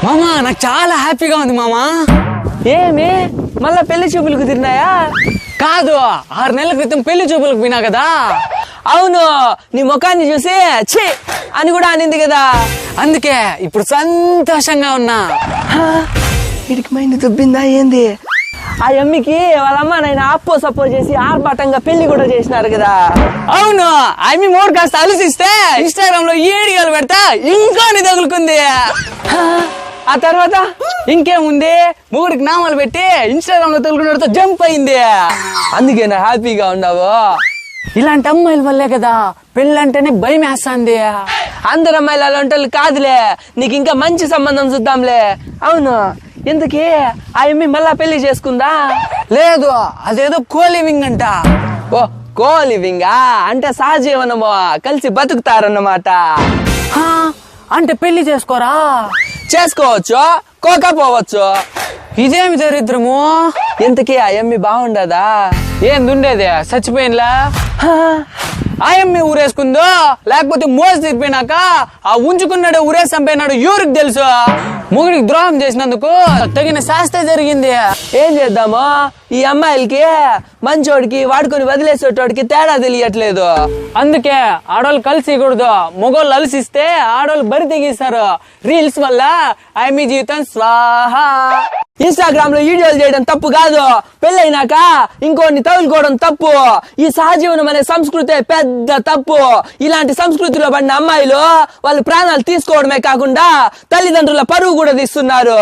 మామా నాకు చాలా హ్యాపీగా ఉంది మామా. ఏమి మళ్ళా పెళ్లి చూపులు కుదిరినాయా? కాదు, 6 నెలల క్రితం పెళ్లి చూపులకు పోయినా కదా. అవును, నీ ముఖాన్ని చూసి ఛీ అని కూడా అనింది కదా. అందుకే ఇప్పుడు సంతోషంగా ఉన్నా. వీడికి మైండ్ దుబ్బిందా ఏంది? ఆ అమ్మికి వాళ్ళ అమ్మ నాయన అప్పో సప్పో చేసి ఆర్భాటంగా పెళ్లి కూడా చేసినారు కదా. అవును, ఆమె మూడు కాస్త అలసిస్తే ఇన్స్టాగ్రామ్ లో ఏడియాలు పెడతా ఇంకా తగులుకుంది. ఆ తర్వాత ఇంకేముంది, మూడికి నామాలు పెట్టి ఇన్స్టాగ్రామ్ లో తగులుకున్నతో జంప్ అయింది. అందుకేనా హ్యాపీగా ఉన్నావు? ఇలాంటి అమ్మాయిల వల్లే కదా పెళ్ళంటేనే భయం వేస్తాంది. అందరు అమ్మాయిలు అలాంటి కాదులే, నీకు ఇంకా మంచి సంబంధం చూద్దాంలే. అవును, ఎందుకే ఆ అమ్మి మళ్ళా పెళ్లి చేసుకుందా? లేదు, అదేదో కోలివింగ్ అంట. ఓ కో లివింగా అంటే సహజీవనము, కలిసి బతుకుతారన్నమాట. హా, అంటే పెళ్లి చేసుకోరా? చేసుకోవచ్చు, కోకపోవచ్చు. ఇదేమి దరిద్రము. ఇంతకీ ఆ అమ్మి బాగుండదా? ఏందుండేది, చచ్చిపోయినలా. ఆయమ్మి ఊరేసుకుందో లేకపోతే మోసి తిరిపోయినాక ఆ ఉంచుకున్నాడు ఊరేసి చంపినాడు ఎవరికి తెలుసు. మొగుడికి ద్రోహం చేసినందుకు తగిన శాస్త్ర జరిగింది. ఏం చేద్దాము, ఈ అమ్మాయిలకి మంచోడికి వాడుకొని వదిలేసేటోడికి తేడా తెలియట్లేదు. అందుకే ఆడవాళ్ళు కలిసికూడదు, మగోళ్ళు అలసిస్తే ఆడవాళ్ళు బరి తెగిస్తారు. రీల్స్ వల్ల ఆయమ్మి జీవితం స్వాహ. ఇన్స్టాగ్రామ్ లో వీడియోలు చేయడం తప్పు కాదు, పెళ్ళైనాక ఇంకోని తగులుకోవడం తప్పు. ఈ సహజీవనం అనే సంస్కృతి పెద్ద తప్పు. ఇలాంటి సంస్కృతిలో పడిన అమ్మాయిలు వాళ్ళు ప్రాణాలు తీసుకోవడమే కాకుండా తల్లిదండ్రుల పరువు కూడా తీస్తున్నారు.